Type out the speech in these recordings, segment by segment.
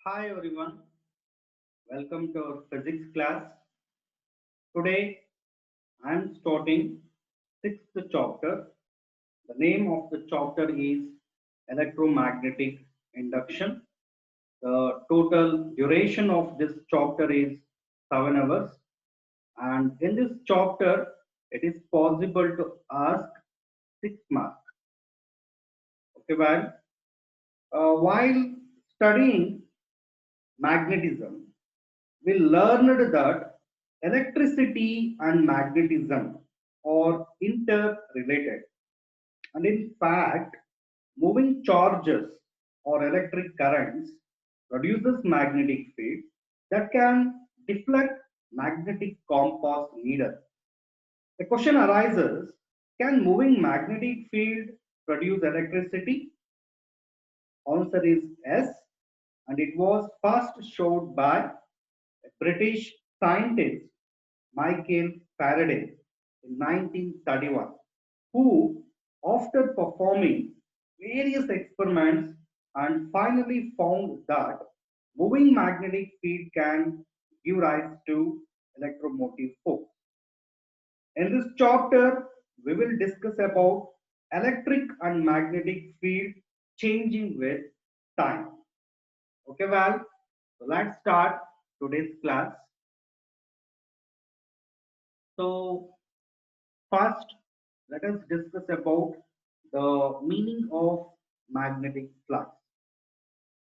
Hi everyone, welcome to our physics class. Today I am starting sixth chapter. The name of the chapter is Electromagnetic Induction. The total duration of this chapter is 7 hours, and in this chapter it is possible to ask 6 marks. Okay, while studying magnetism, we learned that electricity and magnetism are interrelated. And in fact, moving charges or electric currents produces magnetic field that can deflect magnetic compass needle. The question arises, can moving magnetic field produce electricity? Answer is yes, and it was first showed by a British scientist Michael Faraday in 1931, who, after performing various experiments and finally found that moving magnetic field can give rise to electromotive force. In this chapter, we will discuss about electric and magnetic field changing with time. Okay, so let's start today's class. So first, let us discuss about the meaning of magnetic flux.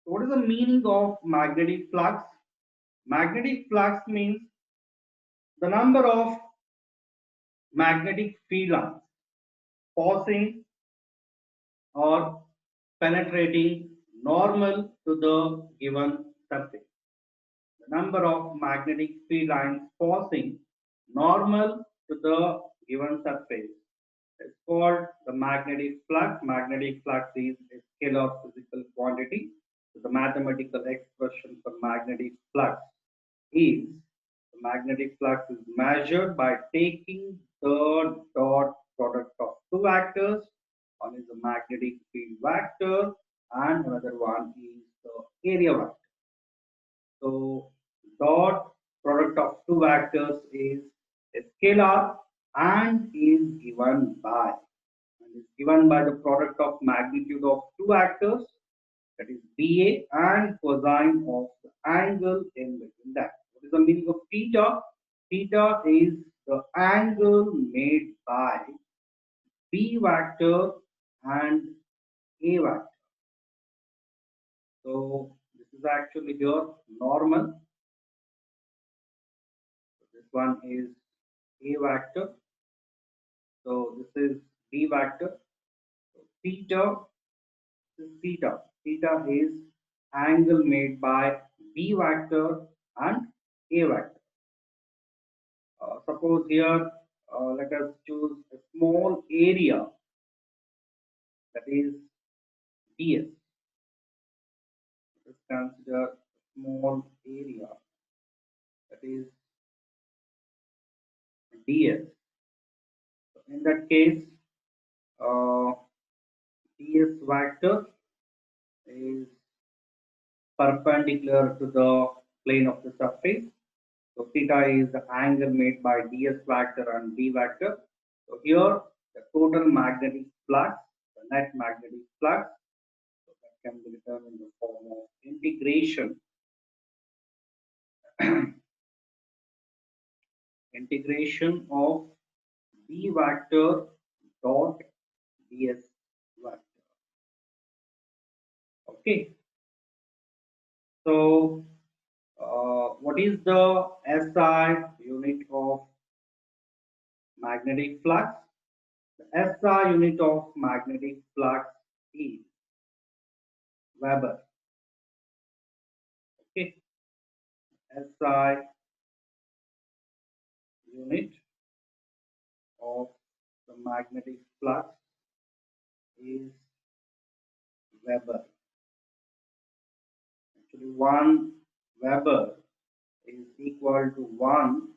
So what is the meaning of magnetic flux? Magnetic flux means the number of magnetic field lines passing or penetrating normal to the given surface. The number of magnetic field lines passing normal to the given surface is called the magnetic flux. Magnetic flux is a scalar physical quantity. So the mathematical expression for magnetic flux is the magnetic flux is measured by taking the dot product of two vectors. One is the magnetic field vector and another one is the area vector. So dot product of two vectors is a scalar and is given by the product of magnitude of two vectors, that is BA, and cosine of the angle in between that. What is the meaning of theta? Theta is the angle made by B vector and A vector. So this is actually your normal. So this one is A vector. So this is B vector. So theta is theta. Theta is angle made by B vector and A vector. Suppose here, let us choose a small area, that is ds. Let us consider a small area, that is ds. So in that case, ds vector is perpendicular to the plane of the surface. So theta is the angle made by ds vector and b vector. So here the total magnetic flux, the net magnetic flux, so that can be written in the form of integration integration of b vector dot ds vector. Okay. So what is the SI unit of magnetic flux? The SI unit of magnetic flux is Weber. Okay, SI unit of the magnetic flux is Weber. Actually, 1 Weber is equal to 1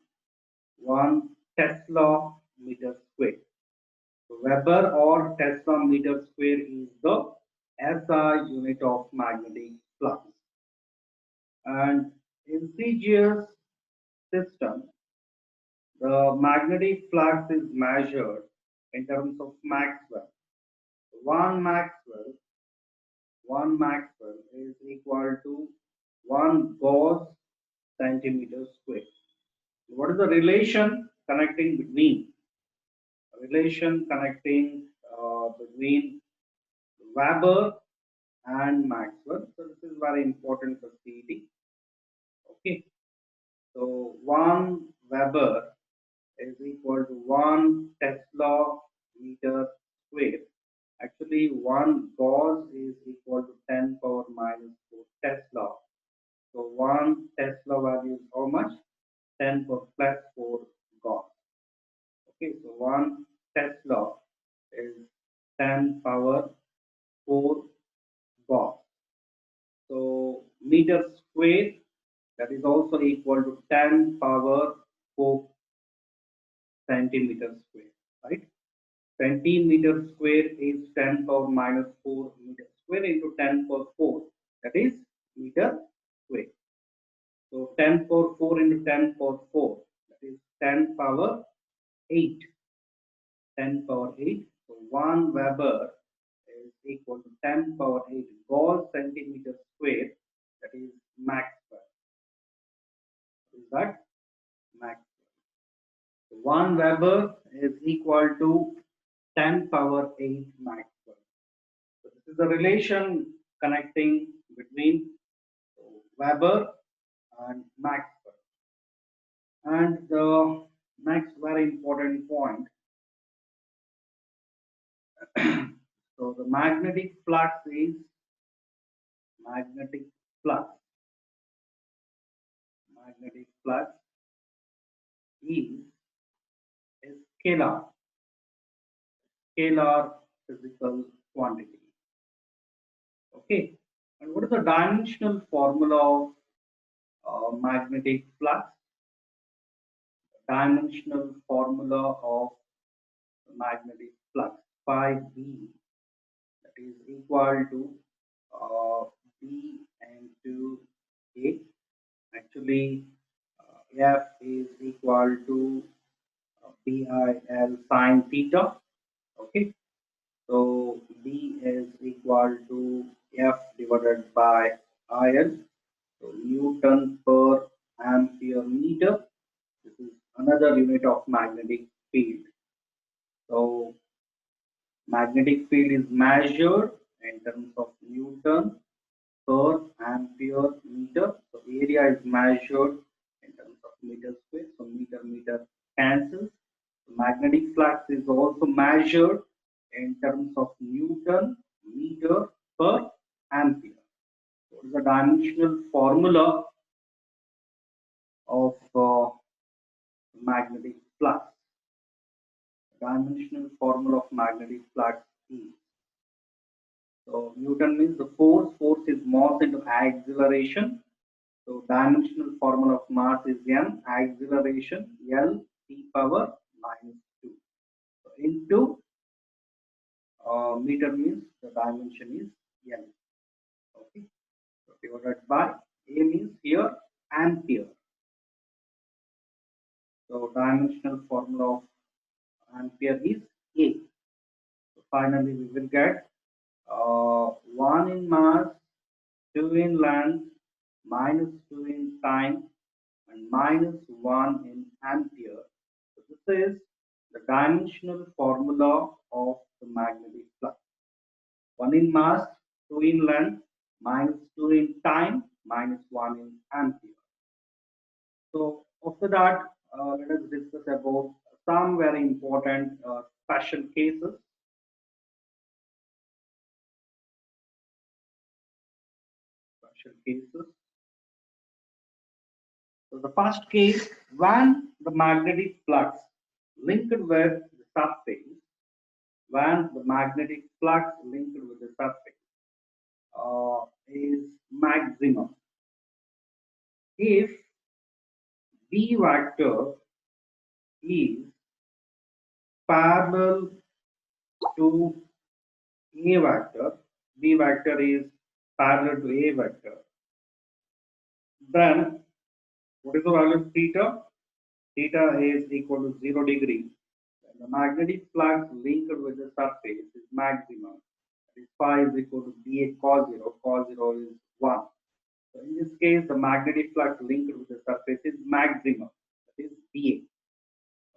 Tesla meter square. So Weber or Tesla meter square is the SI unit of magnetic flux. and insidious system, the magnetic flux is measured in terms of Maxwell. One Maxwell, one Maxwell is equal to one Gauss centimeter square. What is the relation connecting between Weber and Maxwell? So this is very important for CET. Okay, so one Weber is equal to 1 Tesla meter square. Actually, 1 Gauss is equal to 10 power minus 4 Tesla. So 1 Tesla value is how much? 10 power plus 4 Gauss. Okay, so 1 Tesla is 10 power 4 Gauss. So meter square, that is also equal to 10 power 4 centimeter square, right? 20 meter square is 10 power minus 4 meter square into 10 power 4, that is meter square. So 10 power 4 into 10 power 4, that is 10 power 8. 10 power 8. So 1 Weber is equal to 10 power 8 Gauss centimeter square, that is Maxwell. Is that Maxwell? 1 Weber is equal to 10 power 8 Maxwell. So this is the relation connecting between Weber and Maxwell. And the next very important point, so the magnetic flux is magnetic flux. Magnetic flux is a scalar physical quantity. Okay, and what is the dimensional formula of magnetic flux? Dimensional formula of magnetic flux phi b, that is equal to b into a. Actually, f is equal to BIL sine theta. Okay, so B is equal to F divided by IL. So Newton per ampere meter. This is another unit of magnetic field. So magnetic field is measured in terms of Newton per ampere meter. So area is measured in terms of meter square. So meter cancels. Magnetic flux is also measured in terms of Newton meter per ampere. What is the dimensional formula of magnetic flux? Dimensional formula of magnetic flux is, so Newton means the force. Force is mass into acceleration. So dimensional formula of mass is m, acceleration L t power minus 2. So into meter means the dimension is L. Okay. So divided by A means here ampere. So dimensional formula of ampere is A. So finally we will get 1 in mass, 2 in length, minus 2 in time, and minus 1 in ampere. So this is the dimensional formula of the magnetic flux. 1 in mass, 2 in length, minus 2 in time, minus 1 in ampere. So after that, let us discuss about some very important special cases. Special cases. So the first case, when the magnetic flux linked with the surface, is maximum if B vector is parallel to A vector, B vector is parallel to A vector, Then what is the value of theta? Theta is equal to 0 degree. And the magnetic flux linked with the surface is maximum. That is phi is equal to BA cos 0. Cos 0 is 1. So in this case, the magnetic flux linked with the surface is maximum. That is BA.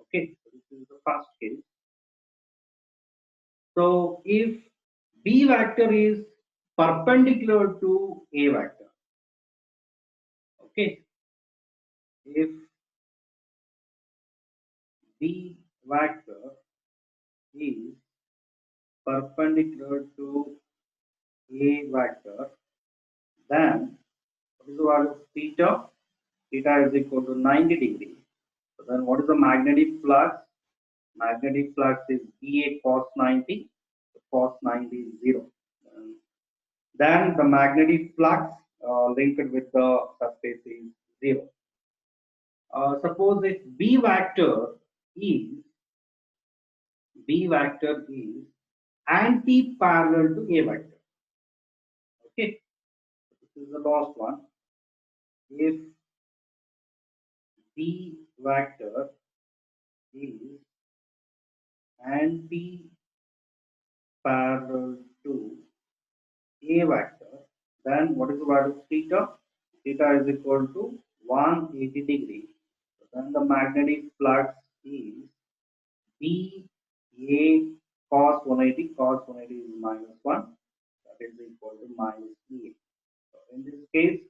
Okay, so this is the first case. So if B vector is perpendicular to A vector, okay, if B vector is perpendicular to A vector, then what is the value of theta? Theta is equal to 90 degrees. So then what is the magnetic flux? Magnetic flux is BA cos 90. So cos 90 is 0. Then the magnetic flux linked with the surface is 0. Suppose if B vector is anti-parallel to A vector. Okay, this is the last one. If B vector is anti-parallel to A vector, then what is the value of theta? Theta is equal to 180 degrees. So then the magnetic flux is B A cos 180. Cos 180 is minus 1. That is equal to minus E. So in this case,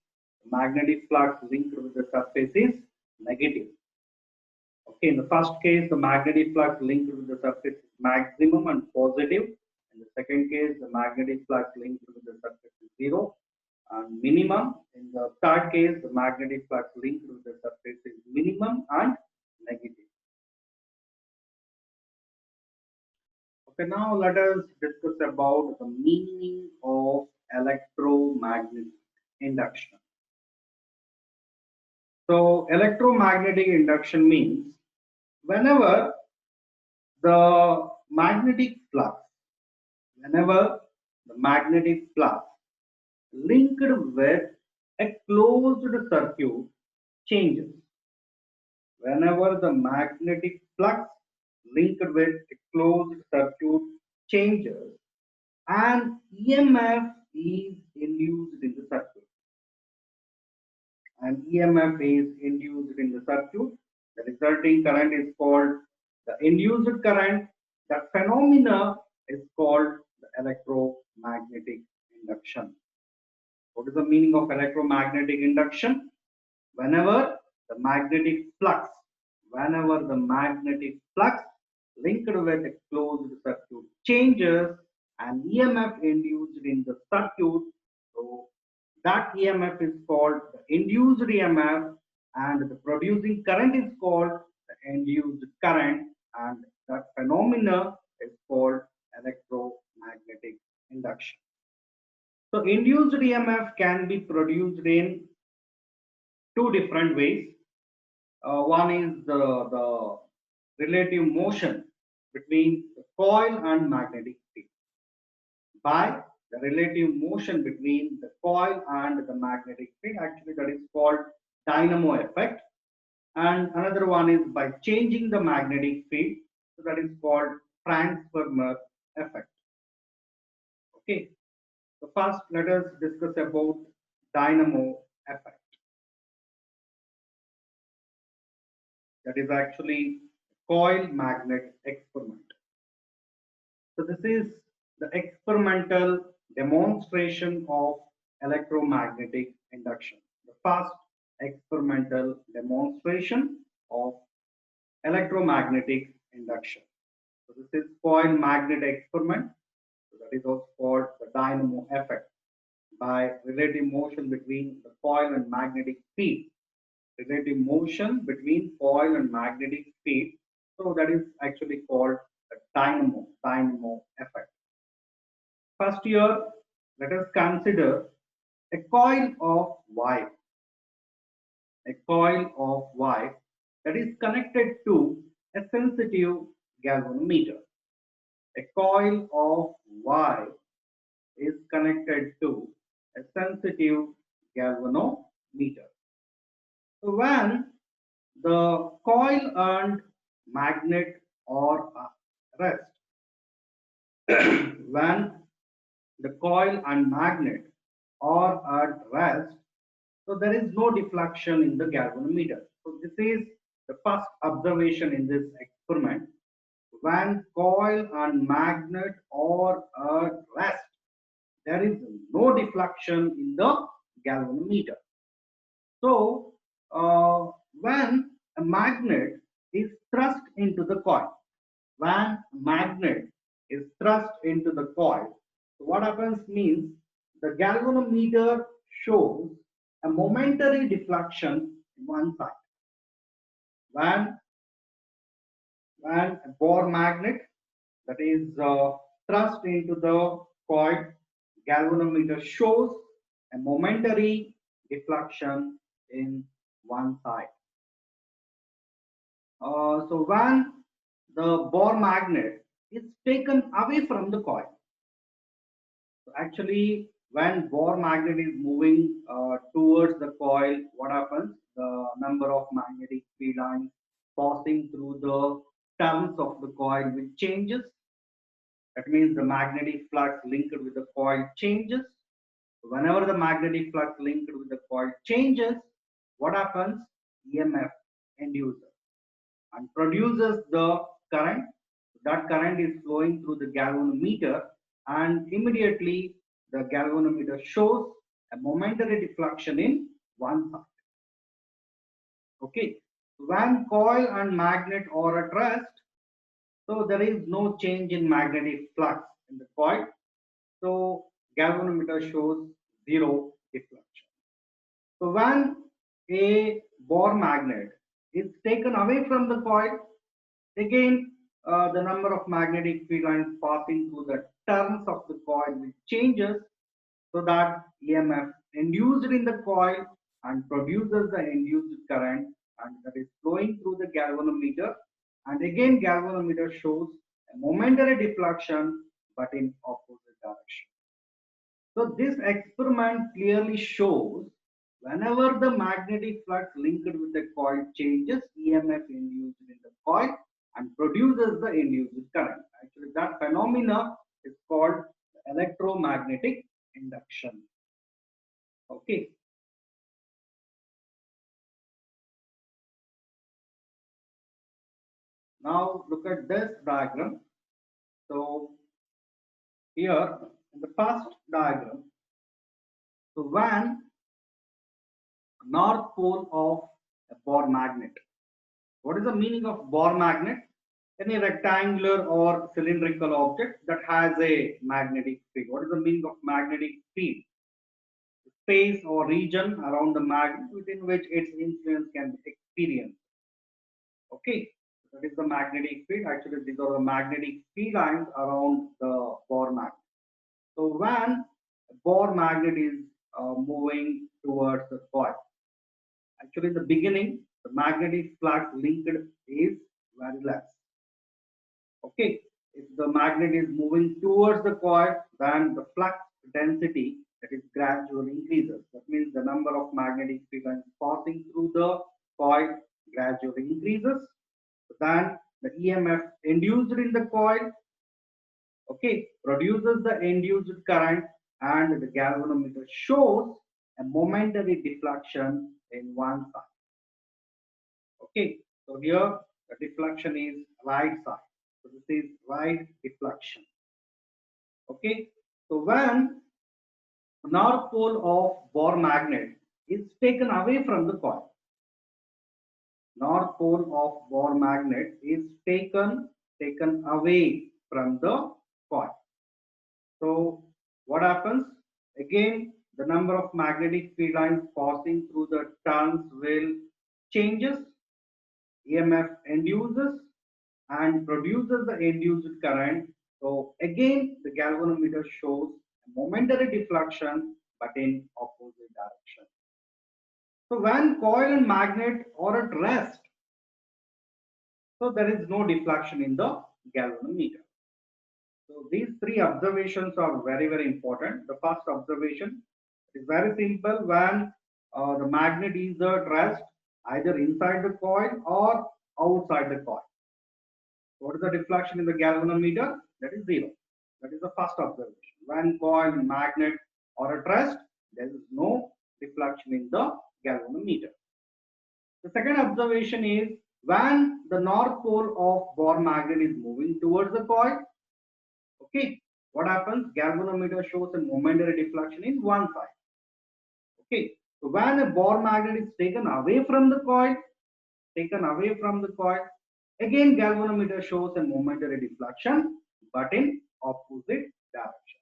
the magnetic flux linked with the surface is negative. Okay, in the first case, the magnetic flux linked with the surface is maximum and positive. In the second case, the magnetic flux linked with the surface is 0 and minimum. In the third case, the magnetic flux linked with the surface is minimum and negative. Okay, now let us discuss about the meaning of electromagnetic induction. So, electromagnetic induction means whenever the magnetic flux, whenever the magnetic flux linked with a closed circuit changes, whenever the magnetic flux linked with a closed circuit changes, and EMF is induced in the circuit. And EMF is induced in the circuit. The resulting current is called the induced current. The phenomena is called the electromagnetic induction. What is the meaning of electromagnetic induction? Whenever the magnetic flux, whenever the magnetic flux linked with a closed circuit changes and EMF induced in the circuit, so that EMF is called the induced EMF and the producing current is called the induced current, and that phenomena is called electromagnetic induction. So induced EMF can be produced in two different ways. One is the relative motion between the coil and magnetic field. By the relative motion between the coil and the magnetic field, actually that is called dynamo effect. And another one is by changing the magnetic field, so that is called transformer effect. Okay, so first let us discuss about dynamo effect. That is actually coil magnet experiment. So this is the experimental demonstration of electromagnetic induction. The first experimental demonstration of electromagnetic induction. So this is coil magnet experiment. So that is also called the dynamo effect by relative motion between the coil and magnetic field. Relative motion between coil and magnetic field. So that is actually called the dynamo effect. First here, let us consider a coil of wire. A coil of wire that is connected to a sensitive galvanometer. A coil of wire is connected to a sensitive galvanometer. So when the coil and magnet are at rest, when the coil and magnet are at rest, so there is no deflection in the galvanometer. So this is the first observation in this experiment. When coil and magnet are at rest, there is no deflection in the galvanometer. So when a magnet is thrust into the coil, when a magnet is thrust into the coil, so what happens means the galvanometer shows a momentary deflection in one side. When a bore magnet that is thrust into the coil, galvanometer shows a momentary deflection in one side. So when the bore magnet is taken away from the coil, so actually when bore magnet is moving towards the coil, what happens? The number of magnetic field lines passing through the turns of the coil which changes. That means the magnetic flux linked with the coil changes. Whenever the magnetic flux linked with the coil changes, what happens? EMF induces and produces the current. That current is flowing through the galvanometer, and immediately the galvanometer shows a momentary deflection in one side. Okay, when coil and magnet are at rest, so there is no change in magnetic flux in the coil. So galvanometer shows zero deflection. So when a bore magnet is taken away from the coil, again the number of magnetic field lines passing through the turns of the coil which changes, so that EMF induced in the coil and produces the induced current, and that is flowing through the galvanometer, and again galvanometer shows a momentary deflection but in opposite direction. So this experiment clearly shows whenever the magnetic flux linked with the coil changes, EMF induced in the coil and produces the induced current. Actually, that phenomena is called electromagnetic induction. Okay. Now look at this diagram. So here in the first diagram, so when north pole of a bore magnet. What is the meaning of bore magnet? Any rectangular or cylindrical object that has a magnetic field. What is the meaning of magnetic field? Space or region around the magnet within which its influence can be experienced. Okay, that is the magnetic field. Actually, these are the magnetic field lines around the bore magnet. So when a bore magnet is moving towards the coil, actually in the beginning, the magnetic flux linked is very less. Okay, if the magnet is moving towards the coil, then the flux density that is gradually increases. That means the number of magnetic field lines passing through the coil gradually increases. Then the EMF induced in the coil, okay, produces the induced current, and the galvanometer shows a momentary deflection in one side. Okay, so here the deflection is right side. So this is right deflection. Okay, so when north pole of bore magnet is taken away from the coil, north pole of bore magnet is taken away from the coil. So what happens? Again, the number of magnetic field lines passing through the turns will changes. EMF induces and produces the induced current. So again, the galvanometer shows a momentary deflection but in opposite direction. So when coil and magnet are at rest, so there is no deflection in the galvanometer. So these three observations are very, very important. The first observation is very simple. When the magnet is at rest, either inside the coil or outside the coil. What is the deflection in the galvanometer? That is zero. That is the first observation. When coil, magnet or at rest, there is no deflection in the galvanometer. The second observation is when the north pole of Bohr magnet is moving towards the coil, okay, what happens? Galvanometer shows a momentary deflection in one side. Okay, so when a Bohr magnet is taken away from the coil, again galvanometer shows a momentary deflection, but in opposite direction.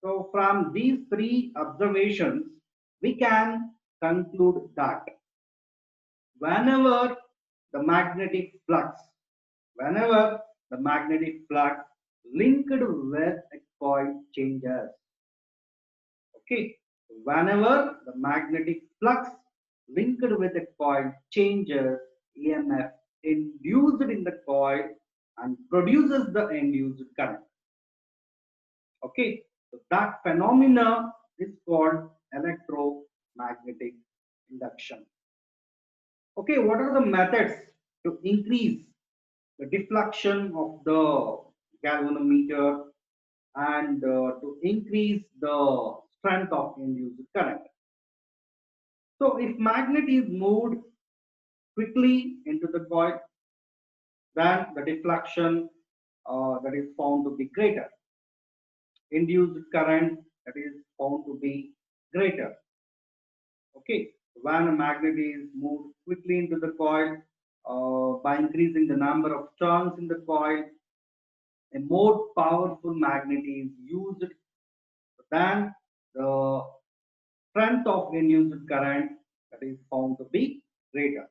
So from these three observations, we can conclude that whenever the magnetic flux, whenever the magnetic flux linked with a coil changes, okay, whenever the magnetic flux linked with a coil changes, EMF induced in the coil and produces the induced current. Okay, so that phenomena is called electromagnetic induction. Okay, what are the methods to increase the deflection of the galvanometer and to increase the strength of induced current? So if magnet is moved quickly into the coil, then the deflection that is found to be greater. Induced current that is found to be greater. Okay, when a magnet is moved quickly into the coil, by increasing the number of turns in the coil, a more powerful magnet is used, then the strength of induced current that is found to be greater.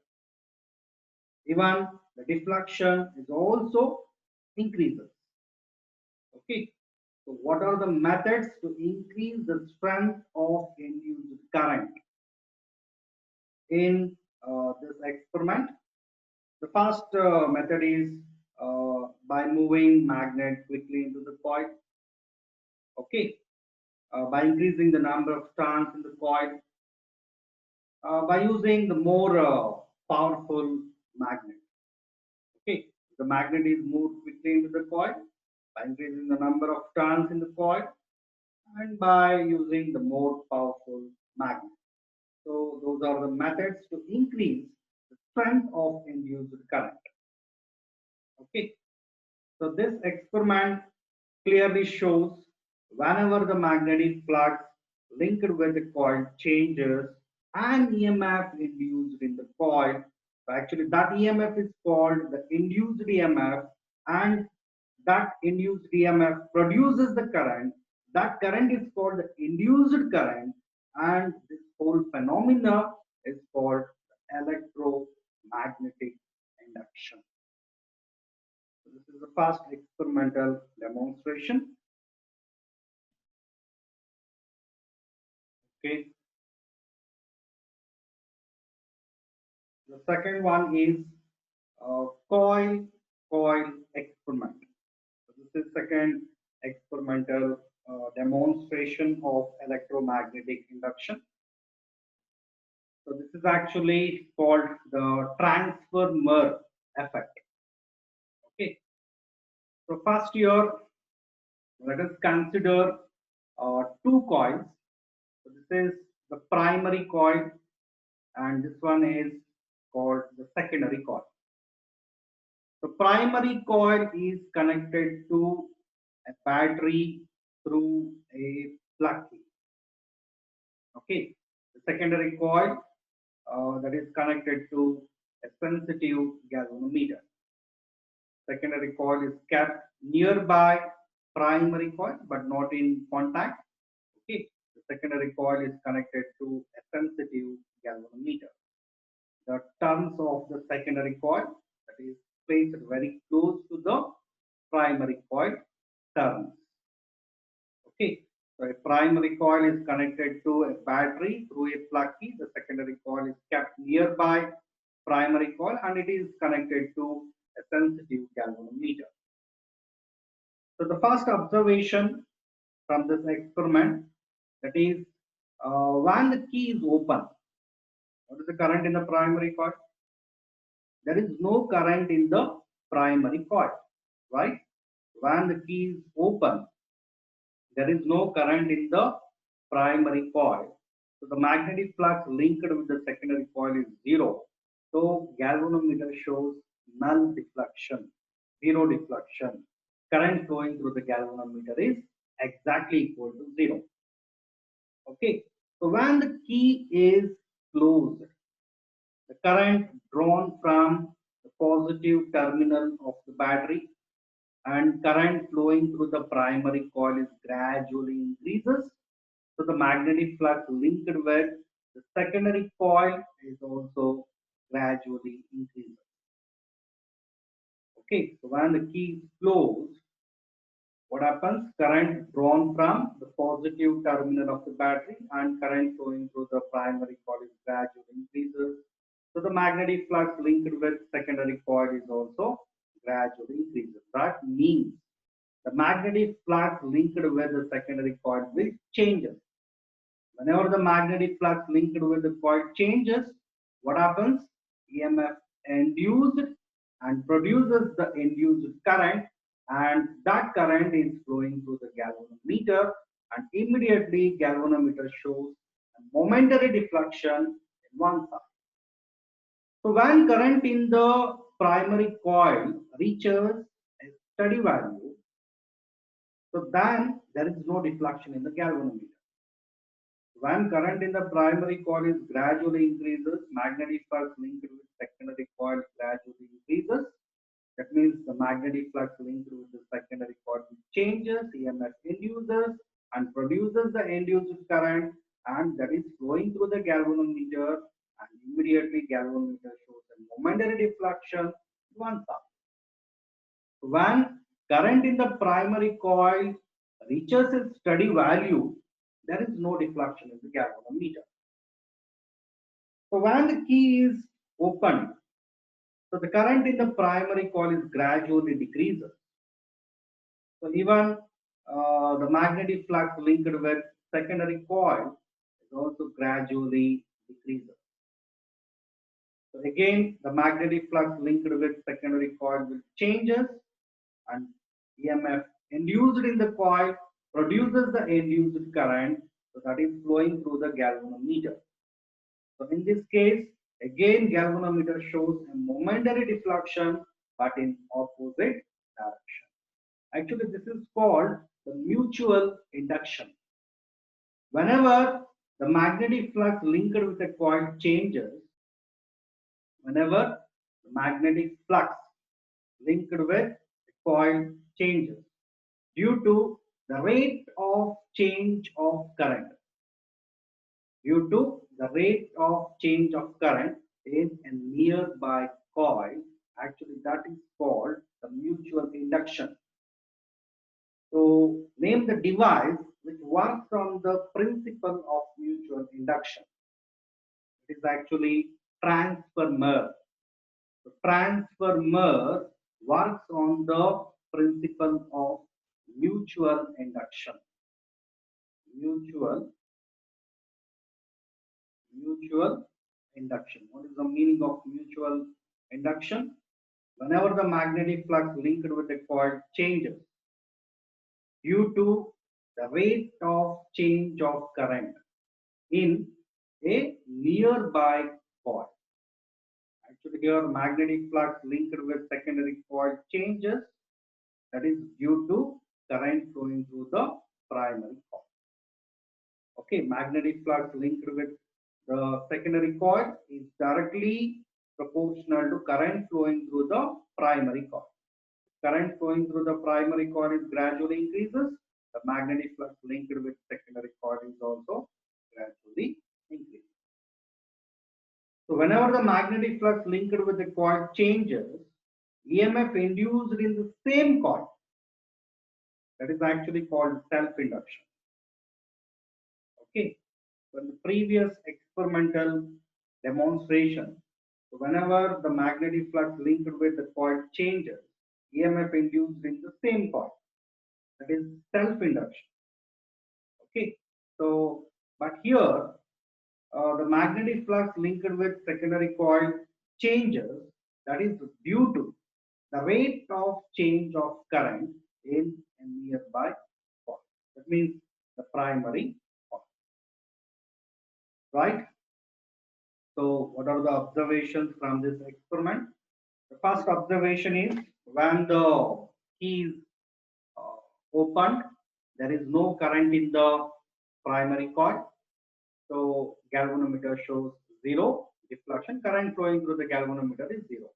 Even the deflection is also increases. Okay, so what are the methods to increase the strength of induced current in this experiment? The first method is by moving magnet quickly into the coil. Okay, by increasing the number of turns in the coil, by using the more powerful magnet. Okay, the magnet is moved quickly into the coil by increasing the number of turns in the coil and by using the more powerful magnet. So those are the methods to increase the strength of induced current. Okay, so this experiment clearly shows whenever the magnetic flux linked with the coil changes and EMF induced in the coil, actually that EMF is called the induced EMF, and that induced EMF produces the current. That current is called the induced current, and this whole phenomena is called electromagnetic induction. So this is the first experimental demonstration. Okay. The second one is coil experiment. So this is second experimental demonstration of electromagnetic induction. So this is actually called the transformer effect. Okay. So first here, let us consider two coils. So this is the primary coil, and this one is called the secondary coil. The primary coil is connected to a battery through a plug key. Okay, the secondary coil that is connected to a sensitive galvanometer. Secondary coil is kept nearby primary coil but not in contact. Okay, the secondary coil is connected to a sensitive galvanometer. The turns of the secondary coil that is placed very close to the primary coil turns. Okay, so a primary coil is connected to a battery through a plug key. The secondary coil is kept nearby primary coil and it is connected to a sensitive galvanometer. So the first observation from this experiment, that is when the key is open, What is the current in the primary coil? There is no current in the primary coil, right? When the key is open, there is no current in the primary coil. So the magnetic flux linked with the secondary coil is zero. So galvanometer shows null deflection, zero deflection. Current flowing through the galvanometer is exactly equal to zero. Okay. So when the key is closed, the current drawn from the positive terminal of the battery and current flowing through the primary coil is gradually increases. So the magnetic flux linked with the secondary coil is also gradually increases. Okay, so when the key is closed, what happens? Current drawn from the positive terminal of the battery and current flowing through the primary coil is gradually increases. So the magnetic flux linked with secondary coil is also gradually increases. That means the magnetic flux linked with the secondary coil will changes. Whenever the magnetic flux linked with the coil changes, what happens? EMF induced and produces the induced current, and that current is flowing through the galvanometer, and immediately galvanometer shows a momentary deflection in one side. So when current in the primary coil reaches a steady value, so then there is no deflection in the galvanometer. When current in the primary coil is gradually increases, magnetic flux linked with secondary coil gradually increases. That means the magnetic flux linked with the secondary coil changes, EMF induces and produces the induced current, and that is flowing through the galvanometer, and immediately galvanometer shows a momentary deflection to one side. When current in the primary coil reaches its steady value, there is no deflection in the galvanometer. So when the key is opened, so the current in the primary coil is gradually decreases. So even the magnetic flux linked with secondary coil is also gradually decreases. So again, the magnetic flux linked with secondary coil will changes, and EMF induced in the coil produces the induced current, so that is flowing through the galvanometer. So in this case, again galvanometer shows a momentary deflection but in opposite direction. Actually, this is called the mutual induction. Whenever the magnetic flux linked with a coil changes, whenever the magnetic flux linked with a coil changes due to the rate of change of current, due to the rate of change of current in a nearby coil, actually that is called the mutual induction. So name the device which works on the principle of mutual induction. It is actually transformer. The transformer works on the principle of mutual induction. Mutual induction. What is the meaning of mutual induction? Whenever the magnetic flux linked with a coil changes due to the rate of change of current in a nearby coil. Actually, here magnetic flux linked with secondary coil changes, that is due to current flowing through the primary coil. Okay, magnetic flux linked with the secondary coil is directly proportional to current flowing through the primary coil. Current flowing through the primary coil is gradually increases. The magnetic flux linked with secondary coil is also gradually increases. So whenever the magnetic flux linked with the coil changes, EMF induced in the same coil, that is actually called self-induction. Okay, so in the previous experimental demonstration, so whenever the magnetic flux linked with the coil changes, EMF induced in the same coil, that is self-induction. Okay, so but here the magnetic flux linked with secondary coil changes, that is due to the rate of change of current in a nearby coil. That means the primary coil, right? So, what are the observations from this experiment? The first observation is when the key is opened, there is no current in the primary coil. So galvanometer shows zero deflection. Current flowing through the galvanometer is zero.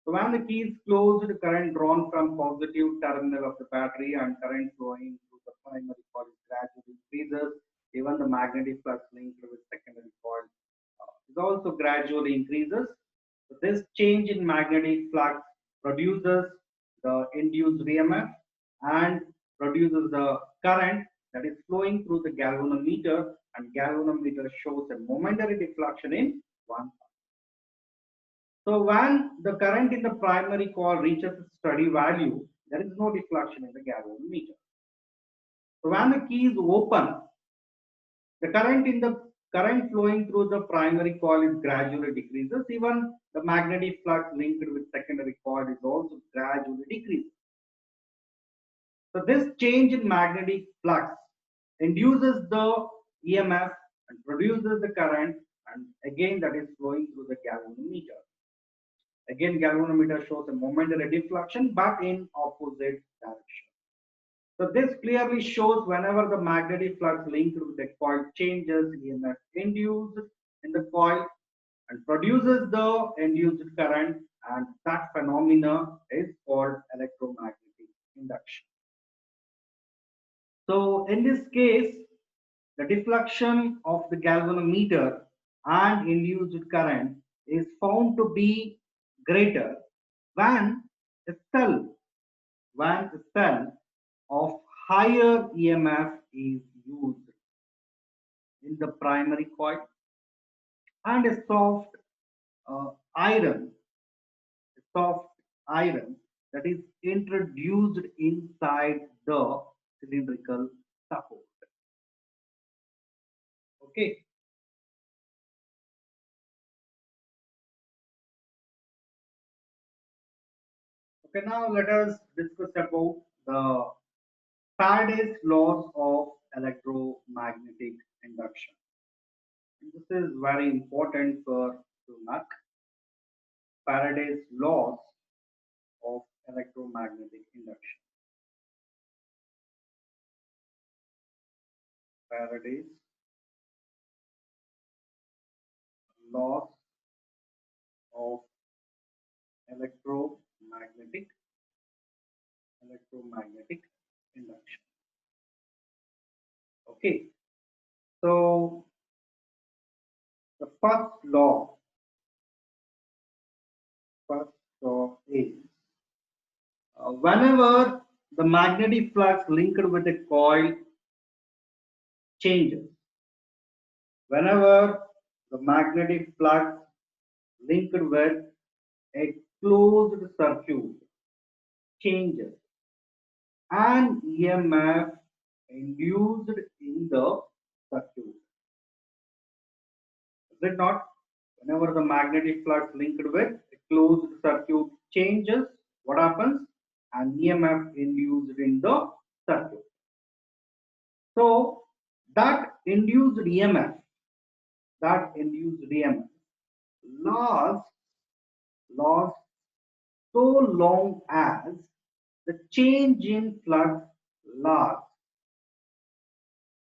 So when the key is closed, current drawn from positive terminal of the battery and current flowing through the primary coil gradually increases. Even the magnetic flux linked with secondary coil is also gradually increases. So this change in magnetic flux produces the induced EMF and produces the current that is flowing through the galvanometer, and galvanometer shows a momentary deflection in one. So when the current in the primary coil reaches its steady value, there is no deflection in the galvanometer. So when the key is open, the current flowing through the primary coil is gradually decreases. Even the magnetic flux linked with secondary coil is also gradually decreasing. So this change in magnetic flux induces the EMF and produces the current, and again that is flowing through the galvanometer. Again, galvanometer shows a momentary deflection but in opposite direction. So this clearly shows whenever the magnetic flux linked with the coil changes, EMF induced in the coil and produces the induced current, and that phenomena is called electromagnetic induction. So in this case, the deflection of the galvanometer and induced current is found to be greater when a cell when a cell of higher EMF is used in the primary coil and a uh, iron, soft iron that is introduced inside the cylindrical support. Okay, okay. Now let us discuss about the Faraday's laws of electromagnetic induction. This is very important for to mark Faraday's laws of electromagnetic induction. Faraday's laws of electromagnetic electromagnetic induction. Okay, so the first law is whenever the magnetic flux linked with a coil changes, whenever the magnetic flux linked with a closed circuit changes, an EMF induced in the circuit. Is it not? Whenever the magnetic flux linked with a closed circuit changes, what happens? An EMF induced in the circuit. So that induced EMF, lasts lasts so long as the change in flux lasts.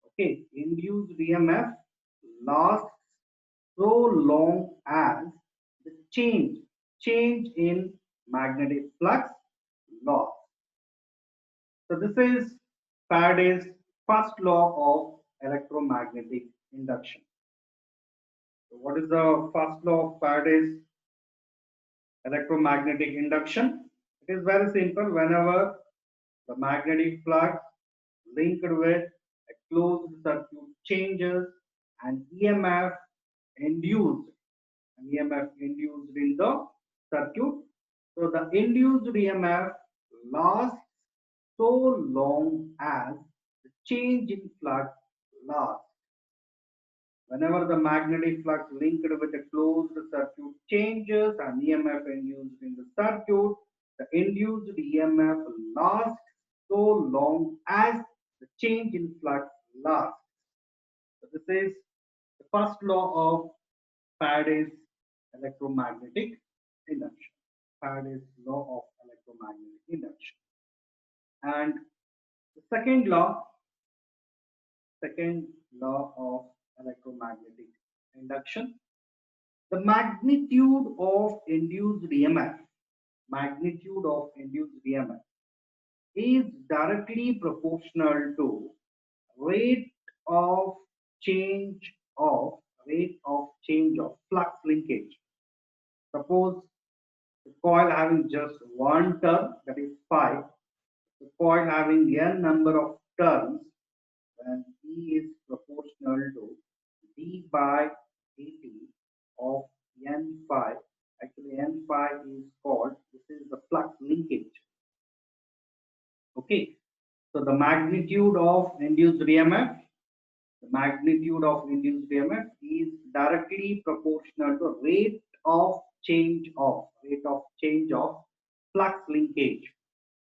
Okay, induced EMF lasts so long as the change in magnetic flux lasts. So this is Faraday's first law of electromagnetic induction. So what is the first law of Faraday's electromagnetic induction? It is very simple. Whenever the magnetic flux linked with a closed circuit changes, and induced, an EMF induced in the circuit. So the induced EMF lasts so long as the change in flux lasts. Whenever the magnetic flux linked with a closed circuit changes an EMF induced in the circuit, the induced EMF lasts so long as the change in flux lasts. So this is the first law of Faraday's electromagnetic induction. Faraday's law of electromagnetic induction. And the second law of electromagnetic induction, the magnitude of induced EMF is directly proportional to rate of change rate of change of flux linkage. Suppose the coil having just one turn, that is phi, the coil having n number of turns, then E is proportional to d by dt of n phi. Actually, n phi is called, this is the flux linkage. Okay, so the magnitude of induced EMF, is directly proportional to rate of change of flux linkage.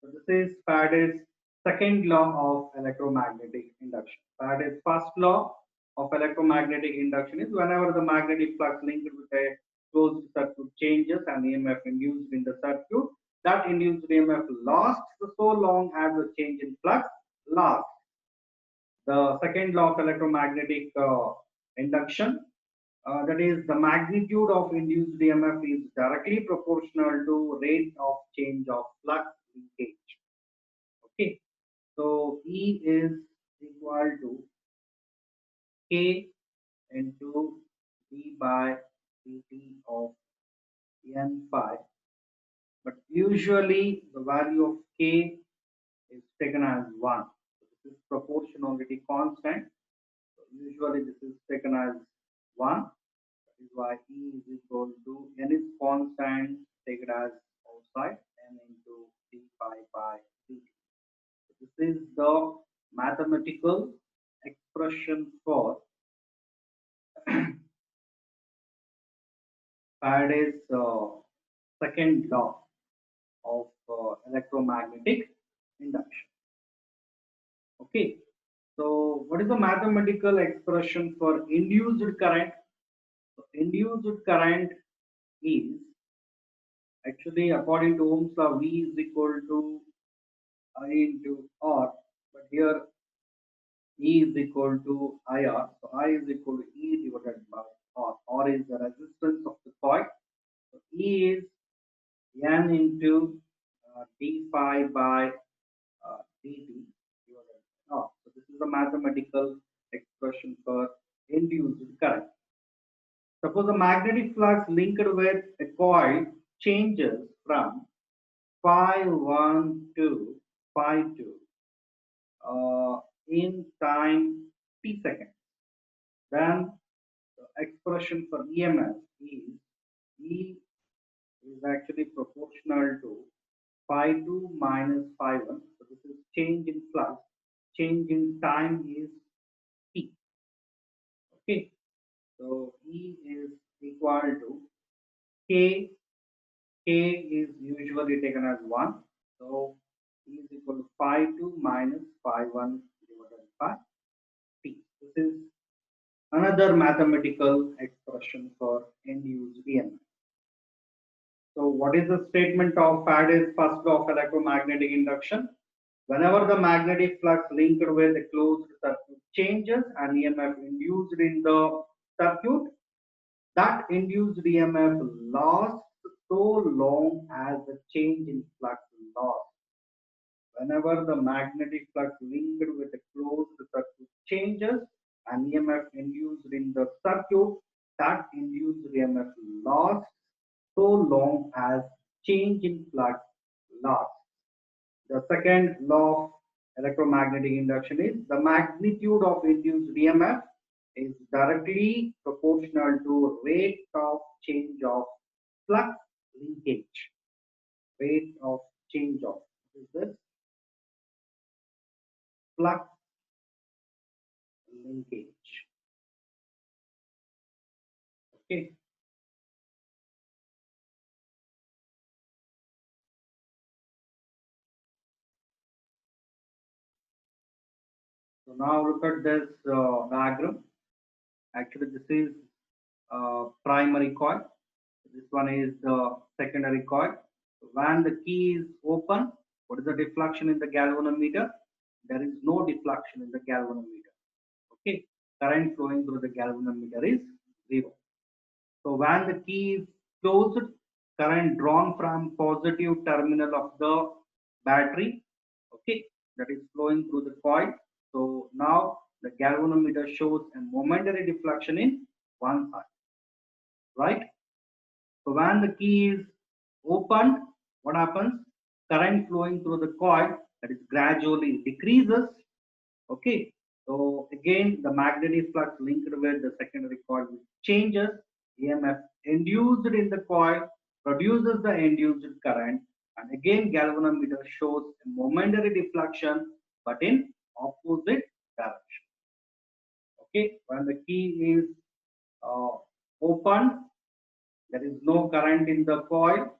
So this is Faraday's second law of electromagnetic induction. Faraday's first law of electromagnetic induction is whenever the magnetic flux linked with a closed circuit changes and EMF induced in the circuit, that induced EMF lasts so long as the change in flux lasts. The second law of electromagnetic induction, that is the magnitude of induced EMF is directly proportional to rate of change of flux linkage. Okay, so E is equal to K into d by dt of n phi, but usually the value of K is taken as 1. So this is proportionality constant. So usually this is taken as 1. That is why E is equal to n is constant, take it as outside, n into d phi by dt. So this is the mathematical expression for Faraday's second law of electromagnetic induction. Okay, so what is the mathematical expression for induced current? So induced current is actually, according to Ohm's law, V is equal to I into R, but here E is equal to IR. So I is equal to E divided by R. R is the resistance of the coil. So E is N into d phi by dt divided by R. So this is the mathematical expression for induced current. Suppose a magnetic flux linked with a coil changes from phi 1 to phi 2 in time t seconds. Then the expression for EMF is E is actually proportional to phi 2 minus phi 1. So this is change in flux. Change in time is t. Okay. So E is equal to K. K is usually taken as 1. So E is equal to phi 2 minus phi 1 divided by t. This is another mathematical expression for induced EMF. So what is the statement of Faraday's first law of electromagnetic induction? Whenever the magnetic flux linked with a closed circuit changes and EMF induced in the circuit, that induced EMF lasts so long as the change in flux lasts. Whenever the magnetic flux linked with a closed circuit changes and EMF induced in the circuit, that induced EMF lasts so long as change in flux lasts. The second law of electromagnetic induction is the magnitude of induced EMF is directly proportional to rate of change of flux linkage. Rate of change of, what is this? Flux linkage. Okay. So now look at this diagram. Actually, this is primary coil. This one is the secondary coil. So when the key is open, what is the deflection in the galvanometer? There is no deflection in the galvanometer. Okay, current flowing through the galvanometer is zero. So when the key is closed, current drawn from positive terminal of the battery, okay, that is flowing through the coil. So now the galvanometer shows a momentary deflection in one side, right? So when the key is opened, what happens? Current flowing through the coil, that is gradually decreases. Okay. So again, the magnetic flux linked with the secondary coil changes. EMF induced in the coil produces the induced current, and again galvanometer shows a momentary deflection, but in opposite direction. Okay. When the key is opened, there is no current in the coil,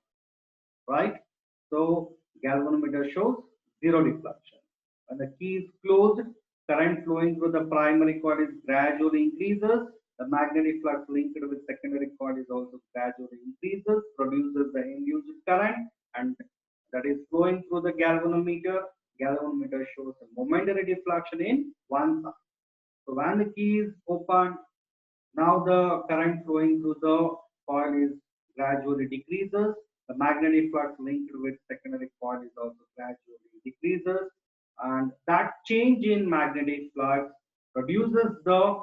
right? So galvanometer shows zero deflection. When the key is closed, current flowing through the primary coil is gradually increases. The magnetic flux linked with secondary coil is also gradually increases, produces the induced current, and that is flowing through the galvanometer. Galvanometer shows a momentary deflection in one side. So when the key is open, now the current flowing through the coil is gradually decreases. The magnetic flux linked with secondary coil is also gradually decreases. And that change in magnetic flux produces the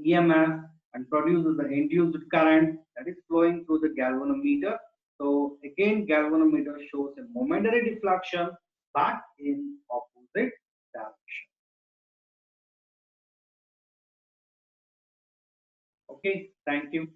EMF and produces the induced current that is flowing through the galvanometer. So again, galvanometer shows a momentary deflection but in opposite direction. Okay, thank you.